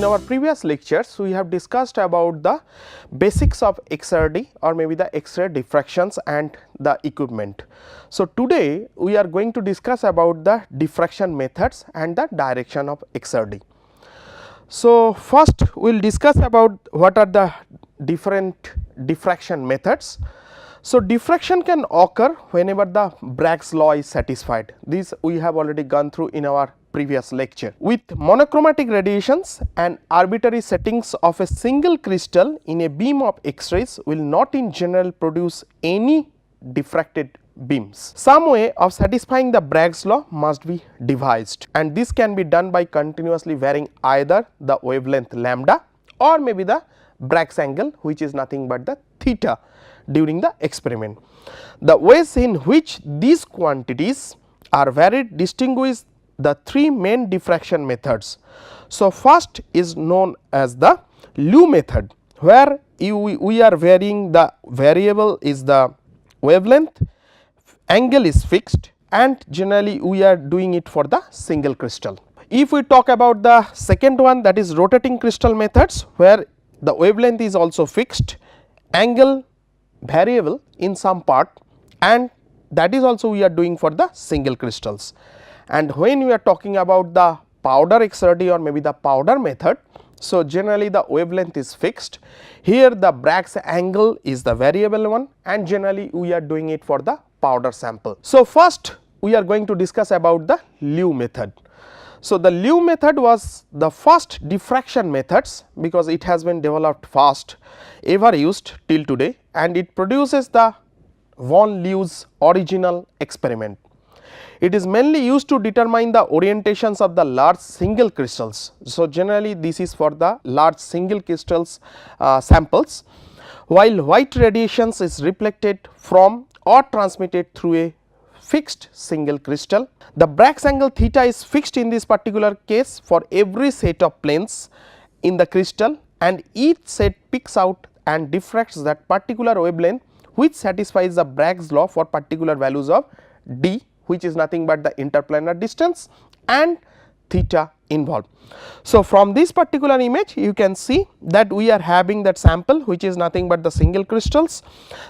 our previous lectures we have discussed about the basics of XRD or maybe the X-ray diffractions and the equipment. So, today we are going to discuss about the diffraction methods and the direction of XRD. So, first we will discuss about what are the different diffraction methods. So, diffraction can occur whenever the Bragg's law is satisfied. This we have already gone through in our previous lecture. With monochromatic radiations and arbitrary settings of a single crystal in a beam of X-rays will not in general produce any diffracted beams. Some way of satisfying the Bragg's law must be devised, and this can be done by continuously varying either the wavelength lambda or maybe the Bragg's angle, which is nothing but the theta during the experiment. The ways in which these quantities are varied distinguish the three main diffraction methods. So, first is known as the Liu method, where we are varying the variable is the wavelength, angle is fixed, and generally we are doing it for the single crystal. If we talk about the second one, that is rotating crystal methods, where the wavelength is also fixed, angle variable in some part, and that is also we are doing for the single crystals. And when we are talking about the powder XRD or maybe the powder method, so generally the wavelength is fixed, here the Bragg's angle is the variable one, and generally we are doing it for the powder sample. So, first we are going to discuss about the Liu method. So, the Liu method was the first diffraction methods because it has been developed fast ever used till today, and it produces the von Liu's original experiment. It is mainly used to determine the orientations of the large single crystals. So, generally this is for the large single crystals samples, while white radiations is reflected from or transmitted through a fixed single crystal. The Bragg's angle theta is fixed in this particular case for every set of planes in the crystal, and each set picks out and diffracts that particular wavelength which satisfies the Bragg's law for particular values of d, which is nothing but the interplanar distance, and theta involved. So, from this particular image you can see that we are having that sample which is nothing but the single crystals.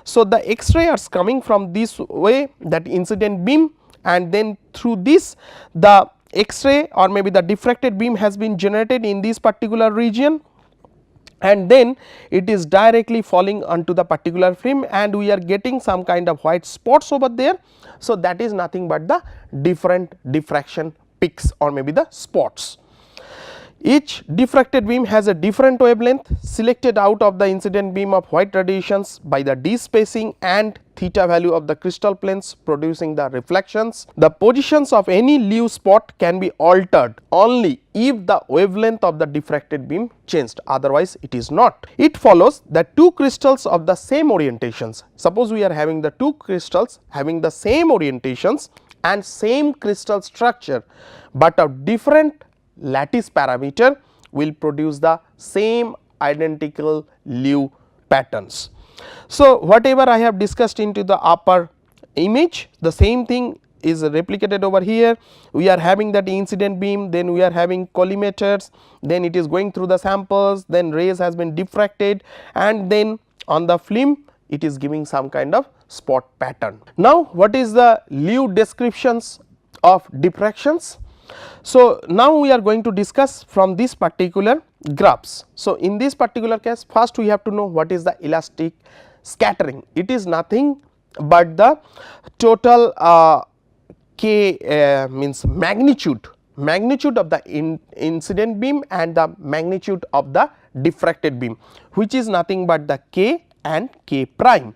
So, the X-ray is coming from this way, that incident beam, and then through this the X-ray or maybe the diffracted beam has been generated in this particular region, and then it is directly falling onto the particular film, and we are getting some kind of white spots over there. So, that is nothing but the different diffraction peaks or maybe the spots. Each diffracted beam has a different wavelength selected out of the incident beam of white radiations by the d spacing and theta value of the crystal planes producing the reflections. The positions of any Liu spot can be altered only if the wavelength of the diffracted beam changed, otherwise it is not. It follows that two crystals of the same orientations, suppose we are having the two crystals having the same orientations and same crystal structure, but of different lattice parameter, will produce the same identical Liu patterns. So, whatever I have discussed into the upper image, the same thing is replicated over here. We are having that incident beam, then we are having collimators, then it is going through the samples, then rays has been diffracted, and then on the film it is giving some kind of spot pattern. Now, what is the Liu descriptions of diffractions? So, now we are going to discuss from this particular graphs. So, in this particular case, first we have to know what is the elastic scattering. It is nothing but the total k means magnitude of the incident beam and the magnitude of the diffracted beam, which is nothing but the k and k prime.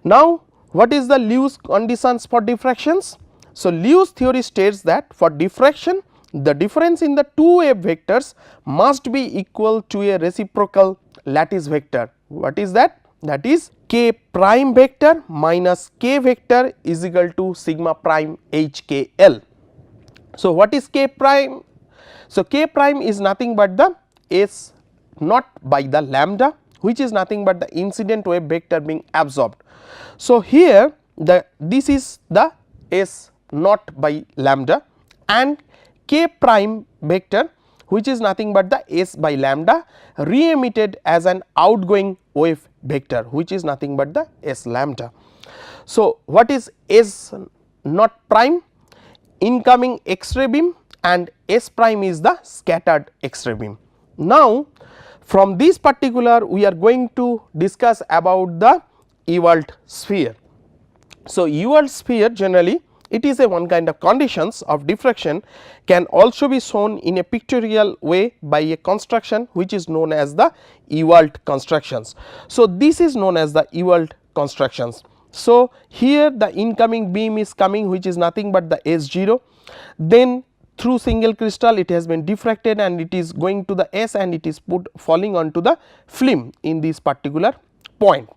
Now, what is the Liu's conditions for diffractions? So, Liu's theory states that for diffraction the difference in the two wave vectors must be equal to a reciprocal lattice vector. What is that? That is k prime vector minus k vector is equal to sigma prime HKL. So, what is k prime? So, k prime is nothing but the S naught by the lambda, which is nothing but the incident wave vector being absorbed. So, here this is the S naught by lambda, and k prime vector which is nothing but the S by lambda re-emitted as an outgoing wave vector, which is nothing but the S lambda. So, what is S naught prime? Incoming X-ray beam, and S prime is the scattered X-ray beam. Now, from this particular we are going to discuss about the Ewald sphere. So, Ewald sphere generally it is a one kind of conditions of diffraction, can also be shown in a pictorial way by a construction which is known as the Ewald constructions. So, this is known as the Ewald constructions. So, here the incoming beam is coming, which is nothing but the S0, then through single crystal it has been diffracted and it is going to the S and it is falling onto the film in this particular point.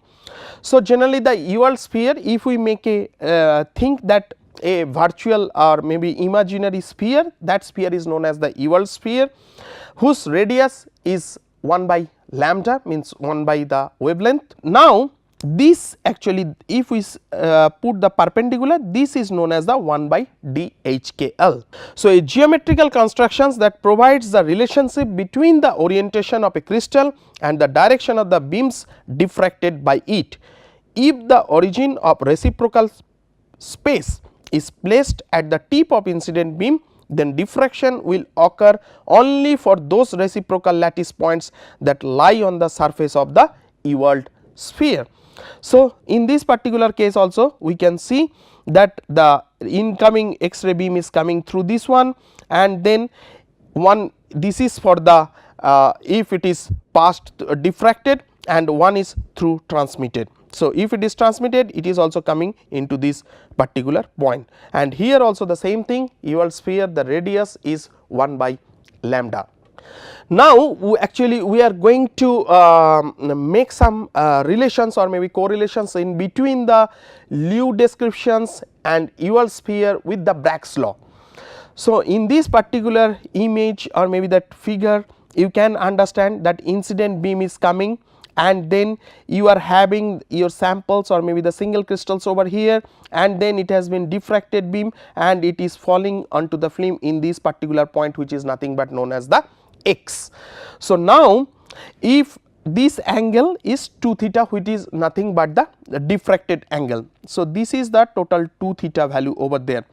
So, generally the Ewald sphere, if we make a think that a virtual or maybe imaginary sphere, that sphere is known as the Ewald sphere, whose radius is 1 by lambda, means 1 by the wavelength. Now, this actually if we put the perpendicular, this is known as the 1 by DHKL. So, a geometrical constructions that provides the relationship between the orientation of a crystal and the direction of the beams diffracted by it. If the origin of reciprocal space is placed at the tip of incident beam, then diffraction will occur only for those reciprocal lattice points that lie on the surface of the Ewald sphere. So, in this particular case also we can see that the incoming X-ray beam is coming through this one, and then one, this is for the if it is passed diffracted, and one is through transmitted. So, if it is transmitted, it is also coming into this particular point, and here also the same thing, Ewald sphere, the radius is 1 by lambda. Now, we are going to make some relations or maybe correlations in between the Liu descriptions and Ewald sphere with the Bragg's law. So, in this particular image or maybe that figure, you can understand that incident beam is coming, and then you are having your samples or maybe the single crystals over here, and then it has been diffracted beam and it is falling onto the film in this particular point, which is nothing but known as the X. So, now if this angle is 2 theta, which is nothing but the diffracted angle. So, this is the total 2 theta value over there.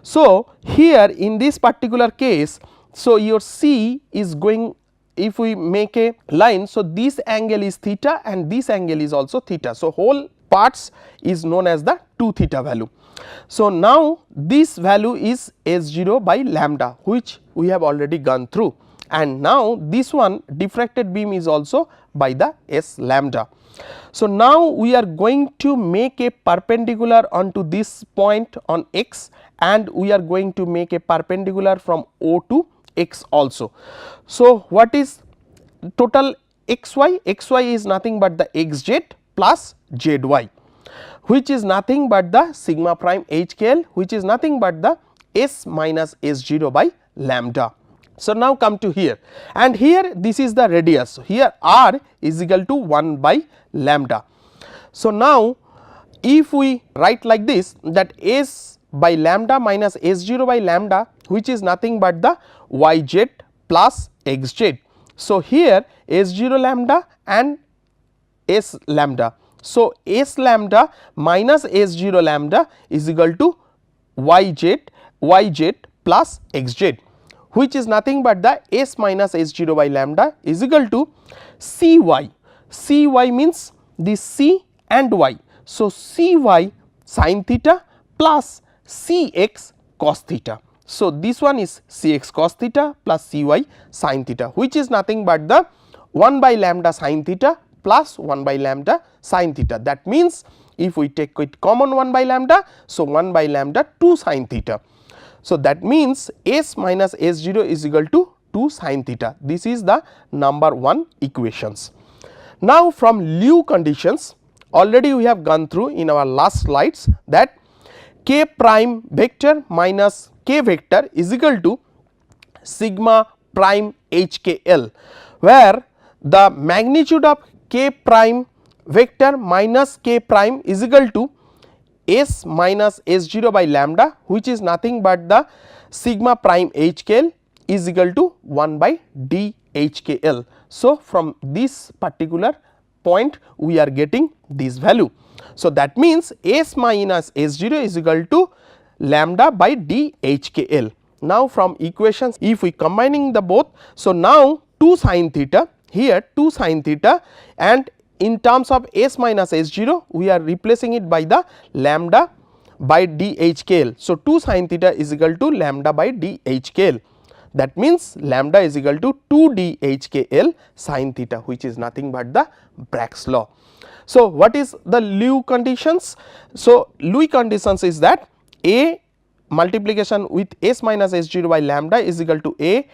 So, here in this particular case, so your C is going, if we make a line, so this angle is theta and this angle is also theta. So, whole parts is known as the 2 theta value. So, now this value is S0 by lambda, which we have already gone through, and now this one diffracted beam is also by the S lambda. So, now we are going to make a perpendicular onto this point on X, and we are going to make a perpendicular from O to X also. So, what is total xy? Xy is nothing but the xz plus zy, which is nothing but the sigma prime HKL, which is nothing but the S minus S0 by lambda. So, now come to here, and here this is the radius. So, here r is equal to 1 by lambda. So, now if we write like this, that S by lambda minus S0 by lambda, which is nothing but the yz plus xz. So, here S0 lambda and S lambda. So, S lambda minus S0 lambda is equal to yz plus xz, which is nothing but the S minus S0 by lambda is equal to Cy. Cy means this C and Y. So, Cy sin theta plus Cx cos theta. So, this one is Cx cos theta plus Cy sin theta, which is nothing but the 1 by lambda sin theta plus 1 by lambda sin theta. That means, if we take it common 1 by lambda, so 1 by lambda 2 sin theta. So, that means S minus S0 is equal to 2 sin theta. This is the number 1 equations. Now, from Liu conditions, already we have gone through in our last slides that k prime vector minus k vector is equal to sigma prime HKL, where the magnitude of k prime vector minus k prime is equal to S minus S0 by lambda, which is nothing but the sigma prime HKL is equal to 1 by d HKL. So, from this particular point we are getting this value. So, that means S minus S0 is equal to lambda by d HKL. Now, from equations if we combining the both, so now 2 sin theta, here 2 sin theta, and in terms of S minus S0 we are replacing it by the lambda by d HKL. So, 2 sin theta is equal to lambda by d HKL. That means lambda is equal to 2 d HKL sin theta, which is nothing but the Bragg's law. So, what is the Lewis conditions? So, Lewis conditions is that A multiplication with S minus S0 by lambda is equal to A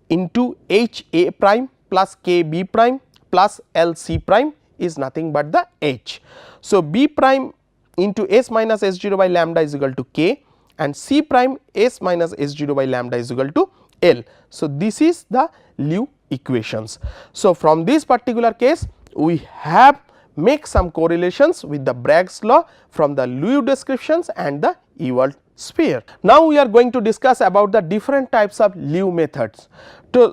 into H A prime plus K B prime plus L C prime is nothing but the H. So, B prime into S minus S0 by lambda is equal to K, and C prime S minus S0 by lambda is equal to L. So, this is the Lewis equations. So, from this particular case we have make some correlations with the Bragg's law from the Lewis descriptions and the Ewald sphere. Now, we are going to discuss about the different types of Lewis methods.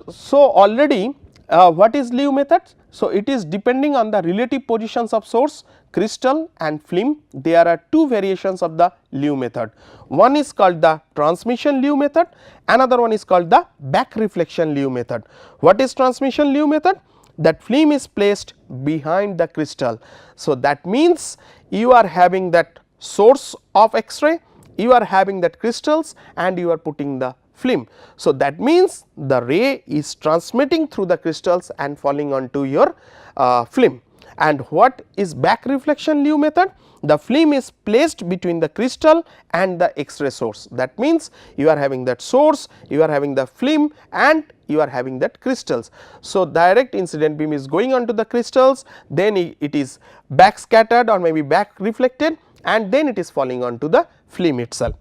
So, already what is Lewis methods? So, it is depending on the relative positions of source, crystal and film. There are two variations of the Lewis method. One is called the transmission Lewis method, another one is called the back reflection Lewis method. What is transmission Lewis method? That film is placed behind the crystal. So, that means you are having that source of X-ray, you are having that crystals and you are putting the film. So, that means the ray is transmitting through the crystals and falling onto your film. And what is back reflection Lewis method? The film is placed between the crystal and the X-ray source. That means you are having that source, you are having the film and you are having that crystals. So, direct incident beam is going onto the crystals, then it is back scattered or maybe back reflected, and then it is falling onto the film itself.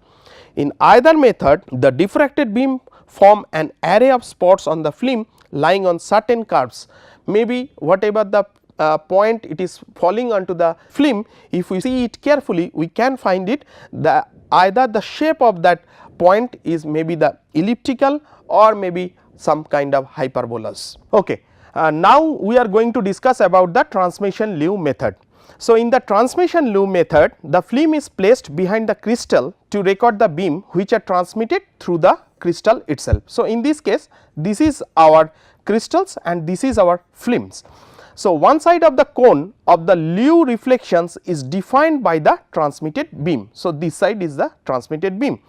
In either method, the diffracted beam form an array of spots on the film lying on certain curves. Maybe whatever the point it is falling onto the film, if we see it carefully we can find it the either the shape of that point is maybe the elliptical or maybe some kind of hyperbolas. Okay. Now, we are going to discuss about the transmission Lewis method. So, in the transmission Lewis method, the film is placed behind the crystal to record the beam which are transmitted through the crystal itself. So, in this case this is our crystals and this is our films. So, one side of the cone of the Lewis reflections is defined by the transmitted beam. So, this side is the transmitted beam.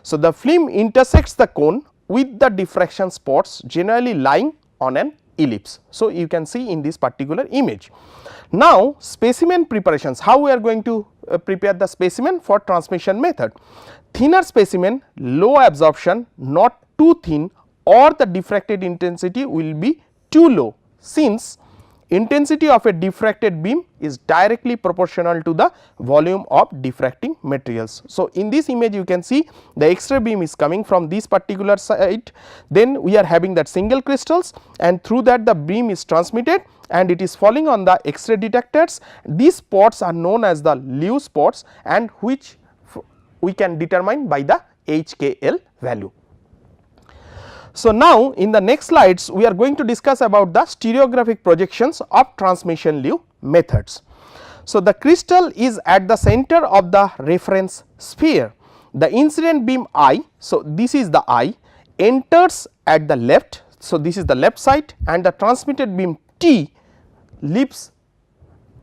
So, the film intersects the cone with the diffraction spots generally lying on an ellipse. So, you can see in this particular image. Now, specimen preparations, how we are going to prepare the specimen for transmission method. Thinner specimen, low absorption, not too thin, or the diffracted intensity will be too low, since intensity of a diffracted beam is directly proportional to the volume of diffracting materials. So, in this image you can see the X-ray beam is coming from this particular side, then we are having that single crystals and through that the beam is transmitted and it is falling on the X-ray detectors. These spots are known as the Lewis spots and which we can determine by the HKL value. So, now in the next slides we are going to discuss about the stereographic projections of transmission Lewis methods. So, the crystal is at the center of the reference sphere. The incident beam I, so this is the I, enters at the left, so this is the left side, and the transmitted beam T leaves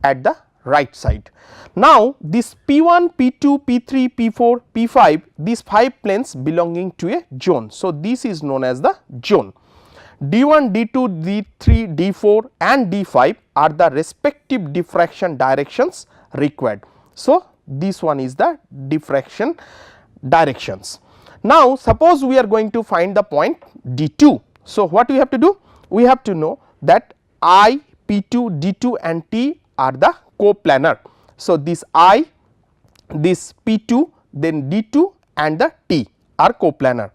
at the right side. Now, this P1, P2, P3, P4, P5, these 5 planes belonging to a zone. So, this is known as the zone. D1, D2, D3, D4 and D5 are the respective diffraction directions required. So, this one is the diffraction directions. Now, suppose we are going to find the point D2. So, what we have to do? We have to know that I, P2, D2 and T are the coplanar. So, this I, this P2, then D2 and the T are coplanar.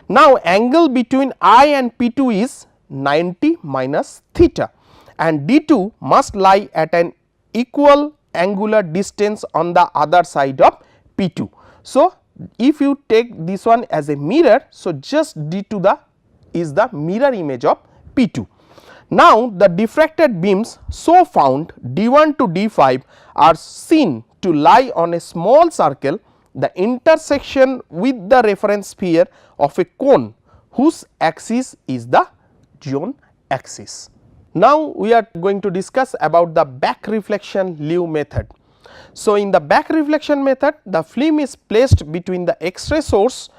Now, angle between I and P2 is 90 minus theta and D2 must lie at an equal angular distance on the other side of P2. So, if you take this one as a mirror, so just D to the is the mirror image of P2. Now, the diffracted beams so found D1 to D5 are seen to lie on a small circle, the intersection with the reference sphere of a cone whose axis is the zone axis. Now, we are going to discuss about the back reflection Liu method. So, in the back reflection method, the film is placed between the X-ray source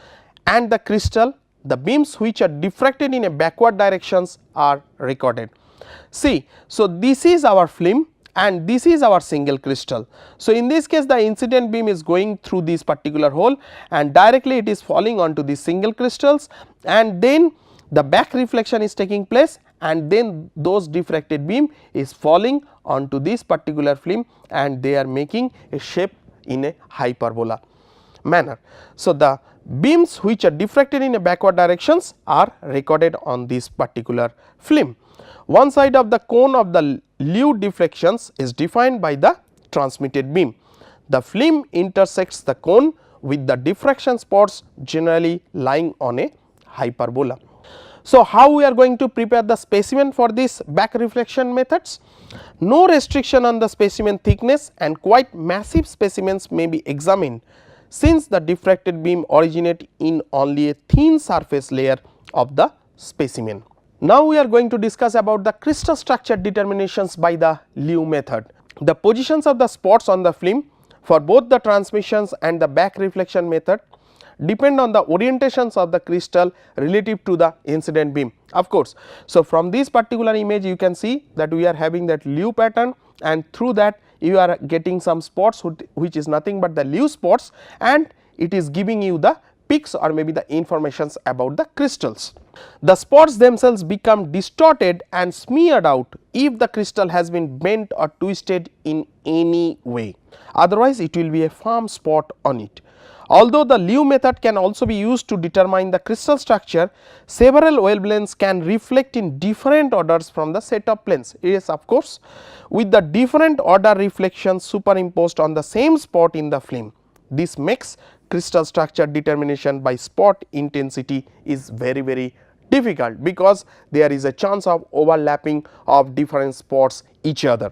and the crystal. The beams which are diffracted in a backward directions are recorded. See, so this is our film and this is our single crystal. So, in this case the incident beam is going through this particular hole and directly it is falling onto the single crystals, and then the back reflection is taking place and then those diffracted beam is falling onto this particular film and they are making a shape in a hyperbola manner. So, the beams which are diffracted in a backward directions are recorded on this particular film. One side of the cone of the Liu deflections is defined by the transmitted beam. The film intersects the cone with the diffraction spots generally lying on a hyperbola. So, how we are going to prepare the specimen for this back reflection methods? No restriction on the specimen thickness and quite massive specimens may be examined, since the diffracted beam originate in only a thin surface layer of the specimen. Now, we are going to discuss about the crystal structure determinations by the Liu method. The positions of the spots on the film for both the transmissions and the back reflection method depend on the orientations of the crystal relative to the incident beam, of course. So, from this particular image you can see that we are having that Liu pattern, and through that you are getting some spots which is nothing but the Liu spots, and it is giving you the peaks or maybe the informations about the crystals. The spots themselves become distorted and smeared out if the crystal has been bent or twisted in any way, otherwise it will be a firm spot on it. Although the Liu method can also be used to determine the crystal structure, several wavelengths can reflect in different orders from the set of planes. Yes, of course, with the different order reflections superimposed on the same spot in the film. This makes crystal structure determination by spot intensity is very difficult, because there is a chance of overlapping of different spots each other.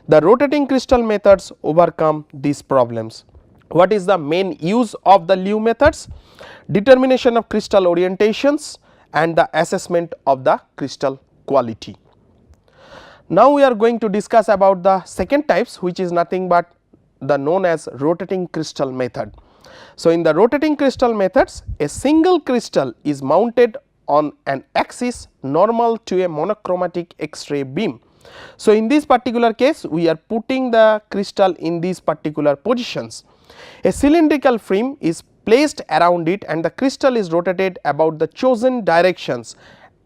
The rotating crystal methods overcome these problems. What is the main use of the Liu methods? Determination of crystal orientations and the assessment of the crystal quality. Now, we are going to discuss about the second types, which is nothing but the known as rotating crystal method. So, in the rotating crystal methods, a single crystal is mounted on an axis normal to a monochromatic X-ray beam. So, in this particular case we are putting the crystal in these particular positions. A cylindrical frame is placed around it and the crystal is rotated about the chosen directions,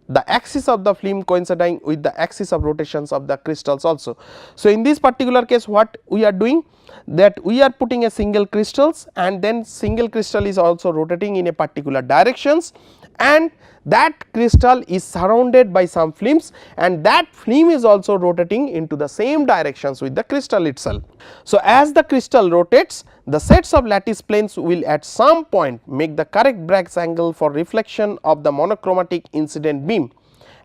the axis of the film coinciding with the axis of rotations of the crystals also. So, in this particular case what we are doing, that we are putting a single crystals and then single crystal is also rotating in a particular directions, and that crystal is surrounded by some films and that film is also rotating into the same directions with the crystal itself. So, as the crystal rotates, the sets of lattice planes will at some point make the correct Bragg's angle for reflection of the monochromatic incident beam,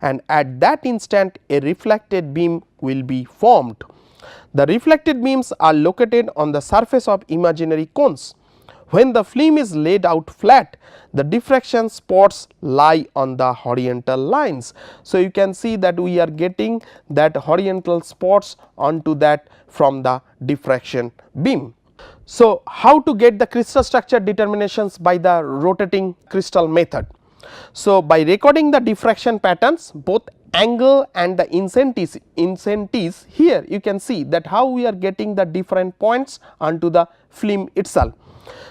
and at that instant a reflected beam will be formed. The reflected beams are located on the surface of imaginary cones. When the film is laid out flat, the diffraction spots lie on the horizontal lines. So, you can see that we are getting that horizontal spots onto that from the diffraction beam. So, how to get the crystal structure determinations by the rotating crystal method? So, by recording the diffraction patterns, both angle and the incentives, here you can see that how we are getting the different points onto the film itself.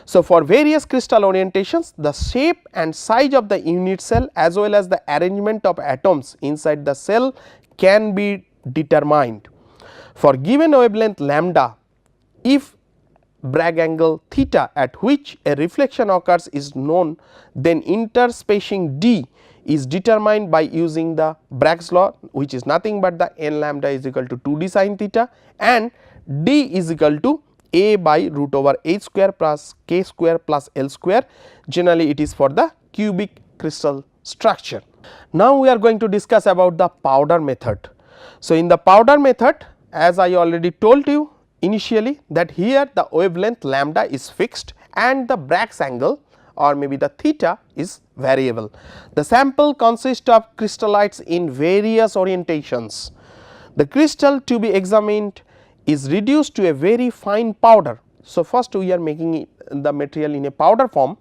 So, for various crystal orientations, the shape and size of the unit cell as well as the arrangement of atoms inside the cell can be determined. For given wavelength lambda, if Bragg angle theta at which a reflection occurs is known, then interspacing d is determined by using the Bragg's law, which is nothing but the n lambda is equal to 2 d sin theta and d is equal to a by root over h square plus k square plus l square. Generally it is for the cubic crystal structure. Now we are going to discuss about the powder method. So, in the powder method, as I already told you initially, that here the wavelength lambda is fixed and the Bragg's angle or maybe the theta is variable. The sample consists of crystallites in various orientations. The crystal to be examined is reduced to a very fine powder. So, first we are making the material in a powder form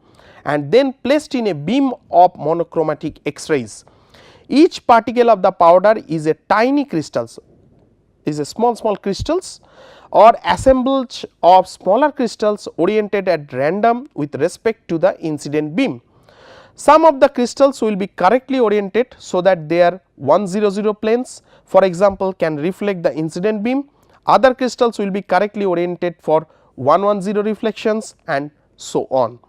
and then placed in a beam of monochromatic X-rays. Each particle of the powder is a tiny crystals, is a small crystals or assemblage of smaller crystals oriented at random with respect to the incident beam. Some of the crystals will be correctly oriented so that their 100 planes, for example, can reflect the incident beam. Other crystals will be correctly oriented for 110 reflections and so on.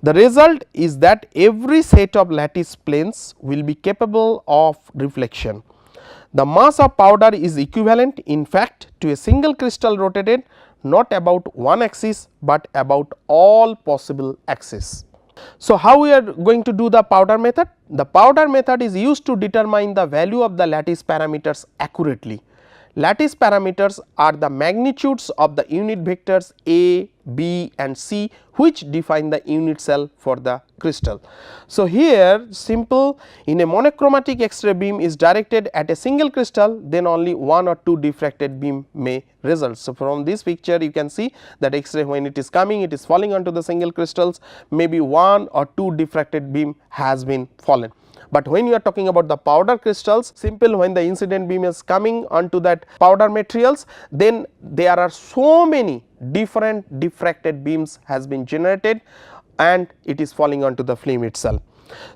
The result is that every set of lattice planes will be capable of reflection. The mass of powder is equivalent in fact to a single crystal rotated not about one axis, but about all possible axes. So, how we are going to do the powder method? The powder method is used to determine the value of the lattice parameters accurately. Lattice parameters are the magnitudes of the unit vectors A, B and C which define the unit cell for the crystal. So, here simple, in a monochromatic X-ray beam is directed at a single crystal, then only one or two diffracted beam may result. So, from this picture you can see that X-ray when it is coming, it is falling onto the single crystals, maybe one or two diffracted beam has been fallen. But when you are talking about the powder crystals, simple, when the incident beam is coming onto that powder materials, then there are so many different diffracted beams has been generated and it is falling onto the film itself.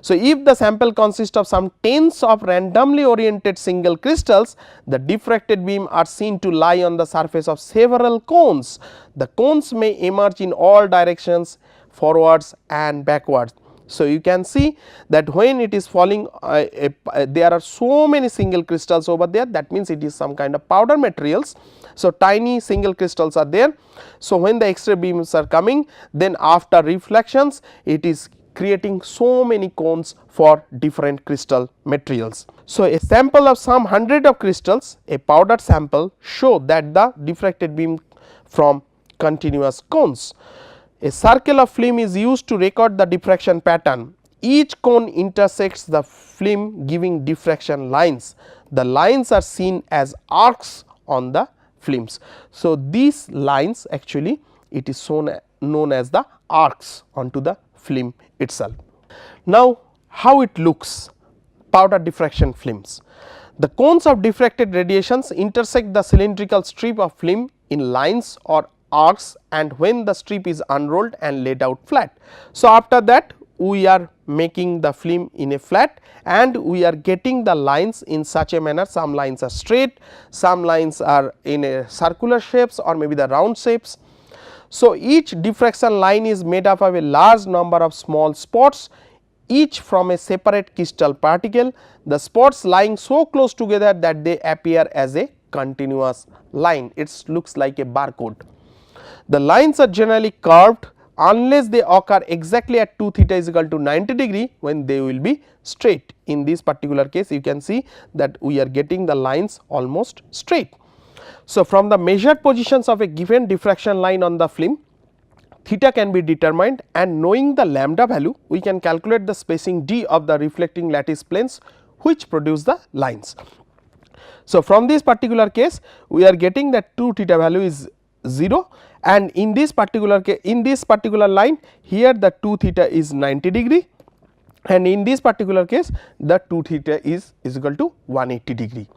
So, if the sample consists of some tens of randomly oriented single crystals, the diffracted beam are seen to lie on the surface of several cones. The cones may emerge in all directions, forwards and backwards. So, you can see that when it is falling there are so many single crystals over there, that means it is some kind of powder materials. So, tiny single crystals are there. So, when the X-ray beams are coming, then after reflections it is creating so many cones for different crystal materials. So, a sample of some hundred of crystals, a powder sample show that the diffracted beam from continuous cones. A circle of film is used to record the diffraction pattern. Each cone intersects the film giving diffraction lines. The lines are seen as arcs on the films. So, these lines actually it is known as the arcs onto the film itself. Now, how it looks, powder diffraction films. The cones of diffracted radiations intersect the cylindrical strip of film in lines or arcs, and when the strip is unrolled and laid out flat. So, after that we are making the film in a flat and we are getting the lines in such a manner, some lines are straight, some lines are in a circular shapes or maybe the round shapes. So, each diffraction line is made up of a large number of small spots, each from a separate crystal particle. The spots lying so close together that they appear as a continuous line, it looks like a barcode. The lines are generally curved unless they occur exactly at 2 theta is equal to 90 degree, when they will be straight. In this particular case you can see that we are getting the lines almost straight. So, from the measured positions of a given diffraction line on the film, theta can be determined, and knowing the lambda value we can calculate the spacing d of the reflecting lattice planes which produce the lines. So, from this particular case we are getting that 2 theta value is 0, and in this particular case, in this particular line here the 2 theta is 90 degree, and in this particular case the 2 theta is equal to 180 degree.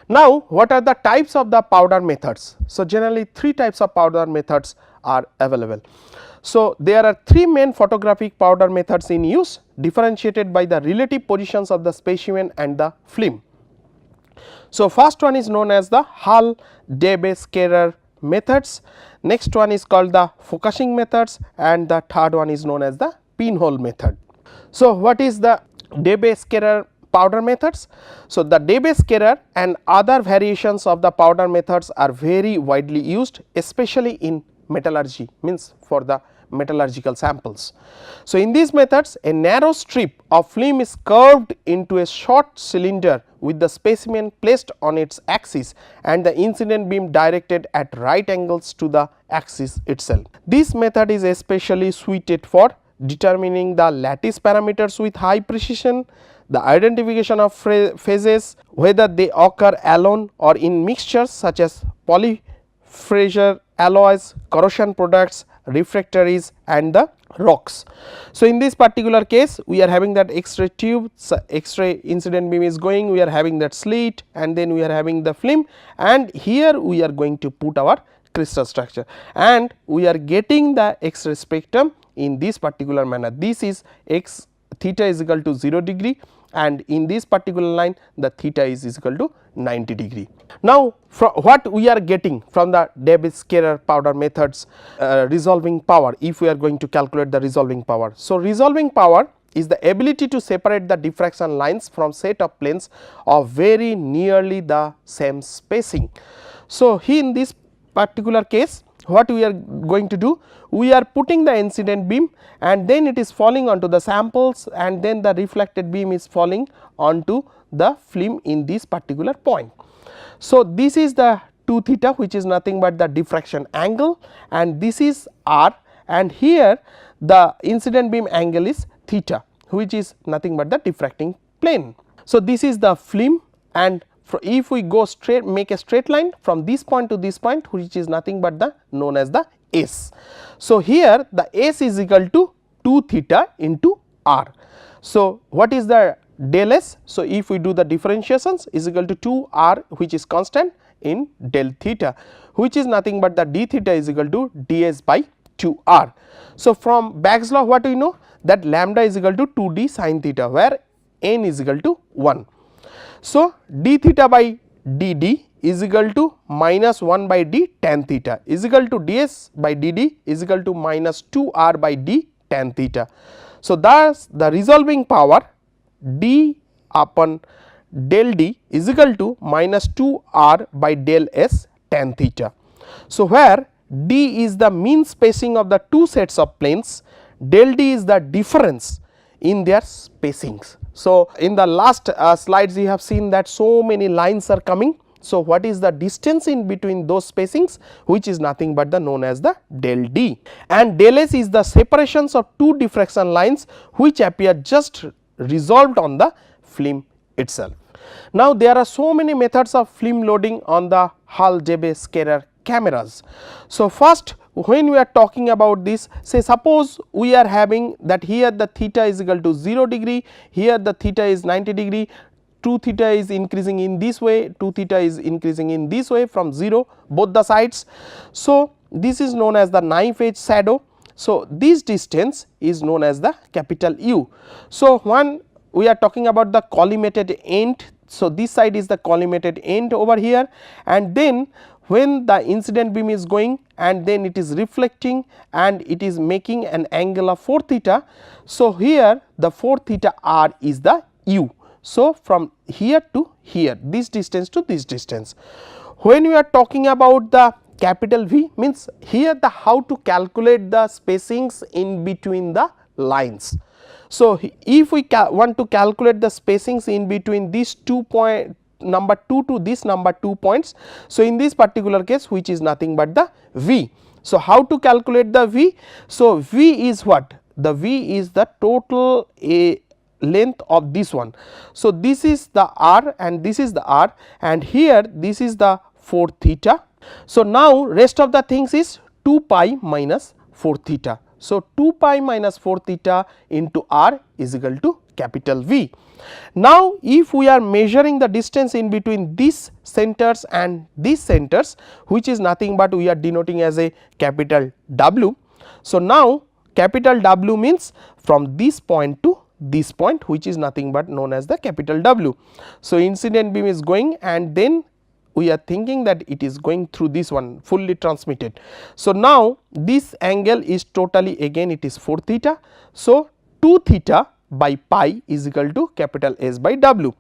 Now, what are the types of the powder methods? So, generally 3 types of powder methods are available. So, there are 3 main photographic powder methods in use, differentiated by the relative positions of the specimen and the film. So, first one is known as the Hall-Debye-Scherrer methods, next one is called the focusing methods, and the third one is known as the pinhole method. So, what is the Debye-Scherrer powder methods? So, the Debye-Scherrer and other variations of the powder methods are very widely used, especially in metallurgy, means for the metallurgical samples. So, in these methods a narrow strip of film is curved into a short cylinder with the specimen placed on its axis and the incident beam directed at right angles to the axis itself. This method is especially suited for determining the lattice parameters with high precision, the identification of phases, whether they occur alone or in mixtures such as polyphasal alloys, corrosion products, refractories and the rocks. So, in this particular case we are having that X-ray tube, X-ray incident beam is going, we are having that slit and then we are having the film, and here we are going to put our crystal structure and we are getting the X-ray spectrum in this particular manner. This is x theta is equal to 0 degree and in this particular line the theta is equal to 90 degree. Now, from what we are getting from the De Skerrer powder methods resolving power, if we are going to calculate the resolving power. So, resolving power is the ability to separate the diffraction lines from set of planes of very nearly the same spacing. So, in this particular case what we are going to do, we are putting the incident beam and then it is falling onto the samples and then the reflected beam is falling onto the film in this particular point. So, this is the 2 theta which is nothing but the diffraction angle and this is r, and here the incident beam angle is theta which is nothing but the diffracting plane. So, this is the film, and if we go straight, make a straight line from this point to this point which is nothing but the known as the S. So, here the S is equal to 2 theta into r. So, what is the del S? So, if we do the differentiations is equal to 2 r which is constant in del theta which is nothing but the d theta is equal to ds by 2 r. So, from Baggs law what we know, that lambda is equal to 2 d sin theta where n is equal to 1. So, d theta by dd is equal to minus 1 by d tan theta is equal to ds by dd is equal to minus 2 r by d tan theta. So, thus the resolving power d upon del d is equal to minus 2 r by del s tan theta. So, where d is the mean spacing of the two sets of planes, del d is the difference in their spacings. So, in the last slides you have seen that so many lines are coming. So, what is the distance in between those spacings, which is nothing but the known as the del d, and del s is the separations of two diffraction lines which appear just resolved on the film itself. Now, there are so many methods of film loading on the Hall-Debye Skerrer cameras. So, first when we are talking about this, say suppose we are having that here the theta is equal to 0 degree, here the theta is 90 degree, 2 theta is increasing in this way, 2 theta is increasing in this way from 0 both the sides. So, this is known as the knife edge shadow. So, this distance is known as the capital U. So, when we are talking about the collimated end, so this side is the collimated end over here, and then when the incident beam is going and then it is reflecting and it is making an angle of 4 theta. So, here the 4 theta r is the U. So, from here to here, this distance to this distance. When we are talking about the capital V, means here the how to calculate the spacings in between the lines. So, if we want to calculate the spacings in between these 2 point number 2 to this number 2 points. So, in this particular case which is nothing but the V. So, how to calculate the V? So, V is what? The V is the total length of this one. So, this is the r and this is the r, and here this is the 4 theta. So, now rest of the things is 2 pi minus 4 theta. So, 2 pi minus 4 theta into r is equal to capital V. Now, if we are measuring the distance in between these centers and these centers, which is nothing but we are denoting as a capital W. So, now capital W means from this point to this point, which is nothing but known as the capital W. So, incident beam is going and then we are thinking that it is going through this one fully transmitted. So, now this angle is totally again it is 4 theta. So, 2 theta by pi is equal to capital S by W.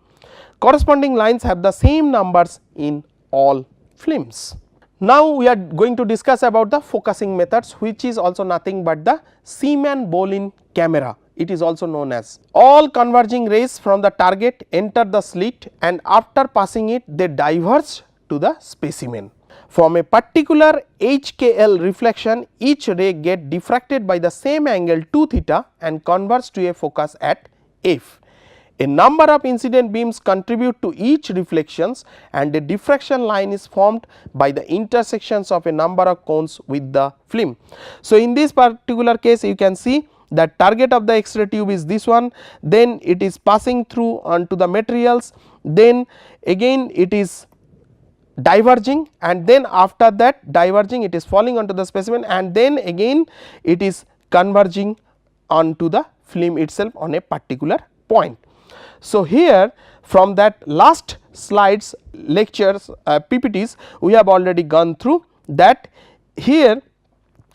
Corresponding lines have the same numbers in all films. Now we are going to discuss about the focusing methods, which is also nothing but the Seemann-Bolin camera. It is also known as. All converging rays from the target enter the slit, and after passing it they diverge to the specimen. From a particular HKL reflection, each ray get diffracted by the same angle 2 theta and converge to a focus at F. A number of incident beams contribute to each reflections, and a diffraction line is formed by the intersections of a number of cones with the film. So, in this particular case you can see the target of the X-ray tube is this one, then it is passing through onto the materials, then again it is diverging, and then after that diverging it is falling onto the specimen, and then again it is converging onto the film itself on a particular point. So, here from that last slides lectures PPTs we have already gone through that here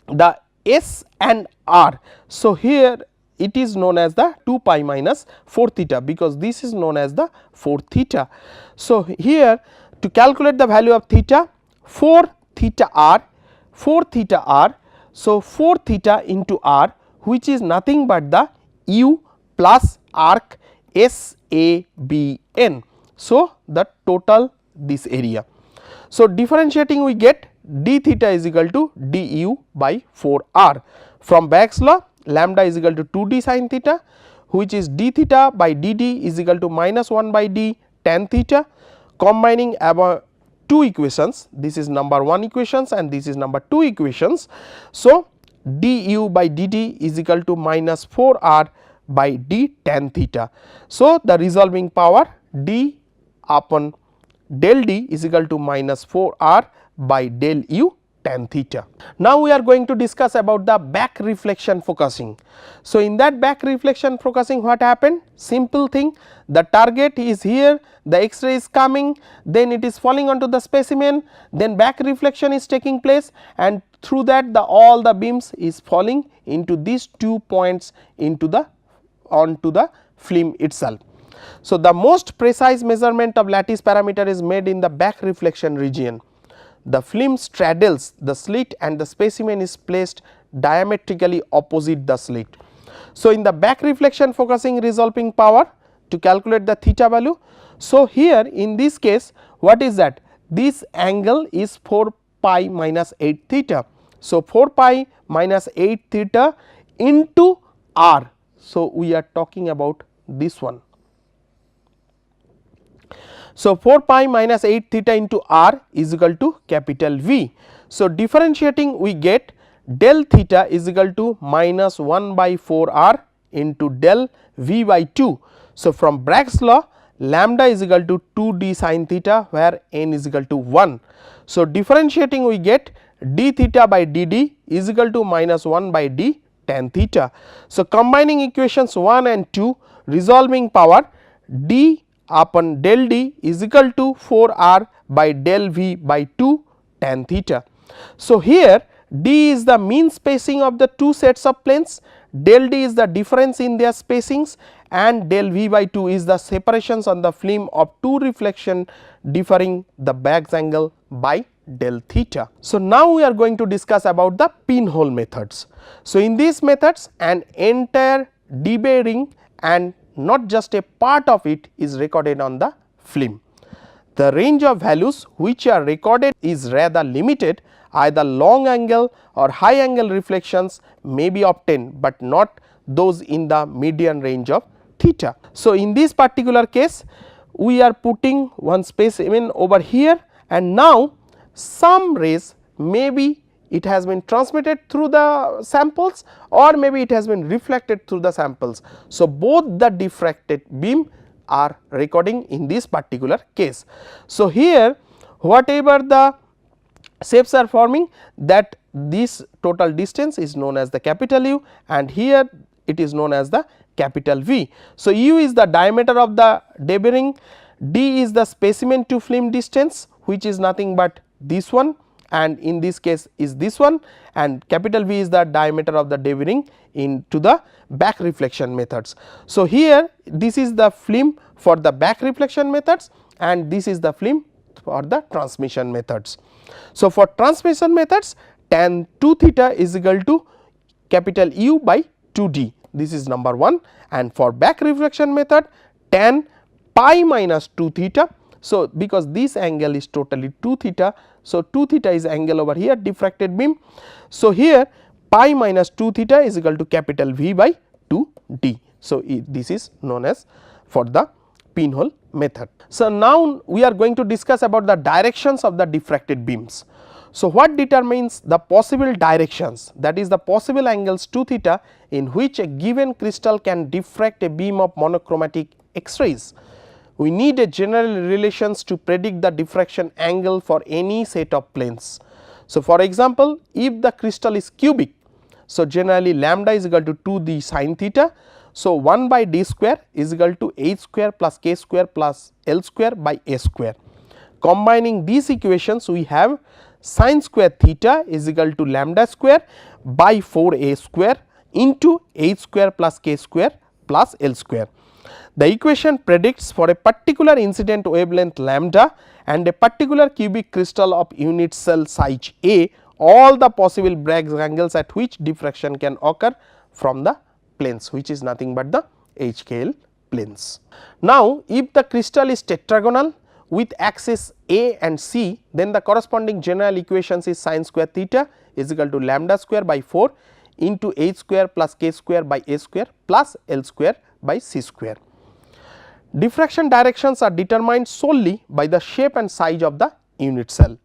the S and R. So, here it is known as the 2 pi minus 4 theta, because this is known as the 4 theta. So, here to calculate the value of theta, 4 theta r, 4 theta r. So, 4 theta into r, which is nothing but the u plus arc SABN. So, the total this area. So, differentiating we get d theta is equal to du by 4 r. From Bayes' law, lambda is equal to 2 d sin theta, which is d theta by dd is equal to minus 1 by d tan theta. Combining about two equations, this is number 1 equations and this is number 2 equations. So, du by dt is equal to minus 4 r by d tan theta. So, the resolving power d upon del d is equal to minus 4 r by del u tan theta. Now, we are going to discuss about the back reflection focusing. So, in that back reflection focusing, what happened? Simple thing, the target is here, the X-ray is coming, then it is falling onto the specimen, then back reflection is taking place, and through that all the beams is falling into these 2 points into the onto the film itself. So, the most precise measurement of lattice parameter is made in the back reflection region. The film straddles the slit and the specimen is placed diametrically opposite the slit. So, in the back reflection focusing resolving power to calculate the theta value. So, here in this case what is that? This angle is 4 pi minus 8 theta. So, 4 pi minus 8 theta into r. So, we are talking about this one. So, 4 pi minus 8 theta into r is equal to capital V. So, differentiating we get del theta is equal to minus 1 by 4 r into del V by 2. So, from Bragg's law, lambda is equal to 2 d sin theta, where n is equal to 1. So, differentiating we get d theta by dd is equal to minus 1 by d tan theta. So, combining equations 1 and 2, resolving power d upon del d is equal to 4 r by del v by 2 tan theta. So, here d is the mean spacing of the two sets of planes, del d is the difference in their spacings, and del v by 2 is the separations on the film of two reflection differing the Bayes angle by del theta. So, now we are going to discuss about the pinhole methods. So, in these methods an entire debaying and not just a part of it is recorded on the film. The range of values which are recorded is rather limited, either long angle or high angle reflections may be obtained, but not those in the median range of theta. So, in this particular case we are putting one specimen over here, and now some rays maybe it has been transmitted through the samples or maybe it has been reflected through the samples. So, both the diffracted beam are recording in this particular case. So, here whatever the shapes are forming, that this total distance is known as the capital U, and here it is known as the capital V. So, U is the diameter of the debaying, D is the specimen to film distance, which is nothing but this one, and in this case is this one, and capital V is the diameter of the debaying into the back reflection methods. So, here this is the film for the back reflection methods and this is the film for the transmission methods. So, for transmission methods tan 2 theta is equal to capital U by 2 d, this is number 1, and for back reflection method tan pi minus 2 theta. So, because this angle is totally 2 theta, so 2 theta is angle over here diffracted beam. So, here pi minus 2 theta is equal to capital V by 2 d. So, this is known as for the pinhole method. So, now we are going to discuss about the directions of the diffracted beams. So, what determines the possible directions, that is the possible angles 2 theta in which a given crystal can diffract a beam of monochromatic X-rays. We need a general relations to predict the diffraction angle for any set of planes. So, for example, if the crystal is cubic, so generally lambda is equal to 2 d sin theta. So, 1 by d square is equal to h square plus k square plus l square by a square. Combining these equations, we have sin square theta is equal to lambda square by 4 a square into h square plus k square plus l square. The equation predicts for a particular incident wavelength lambda and a particular cubic crystal of unit cell size A all the possible Bragg angles at which diffraction can occur from the planes, which is nothing but the HKL planes. Now, if the crystal is tetragonal with axis A and C, then the corresponding general equations is sin square theta is equal to lambda square by 4 into h square plus k square by a square plus l square by c square. Diffraction directions are determined solely by the shape and size of the unit cell.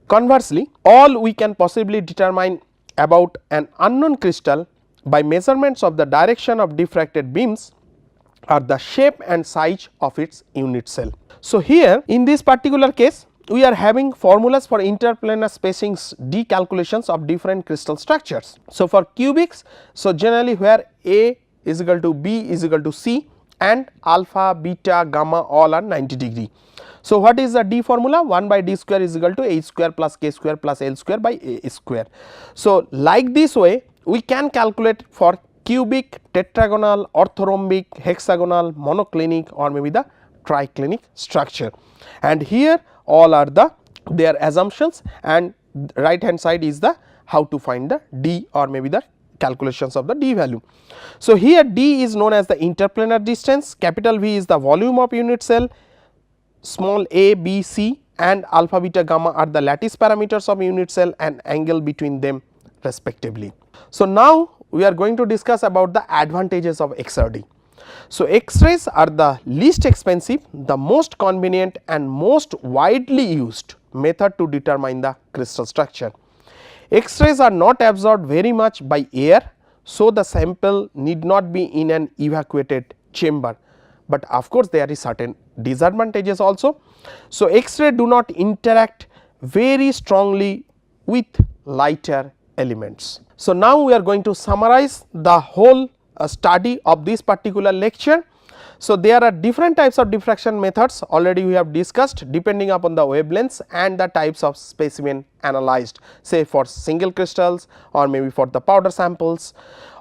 Conversely, all we can possibly determine about an unknown crystal by measurements of the direction of diffracted beams are the shape and size of its unit cell. So, here in this particular case we are having formulas for interplanar spacings d calculations of different crystal structures. So, for cubics, so generally where A is equal to B is equal to C and alpha, beta, gamma all are 90 degree. So, what is the d formula? 1 by d square is equal to h square plus k square plus l square by a square. So, like this way we can calculate for cubic, tetragonal, orthorhombic, hexagonal, monoclinic or maybe the triclinic structure, and here all are the their assumptions, and right hand side is the how to find the d or maybe the calculations of the d value. So, here d is known as the interplanar distance, capital V is the volume of unit cell, small a, b, c and alpha, beta, gamma are the lattice parameters of unit cell and angle between them respectively. So, now we are going to discuss about the advantages of XRD. So, X-rays are the least expensive, the most convenient and most widely used method to determine the crystal structure. X-rays are not absorbed very much by air, so the sample need not be in an evacuated chamber, but of course there is certain disadvantages also. So, X-ray do not interact very strongly with lighter elements. So, now we are going to summarize the whole study of this particular lecture. So, there are different types of diffraction methods already we have discussed depending upon the wavelengths and the types of specimen analyzed, say for single crystals or maybe for the powder samples.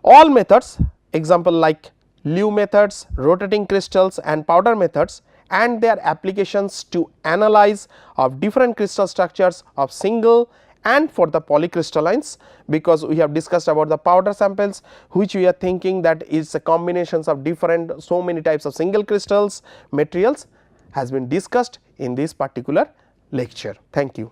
All methods, example like Liu methods, rotating crystals and powder methods and their applications to analyze of different crystal structures of single and for the polycrystallines, because we have discussed about the powder samples which we are thinking that is a combinations of different so many types of single crystals materials has been discussed in this particular lecture. Thank you.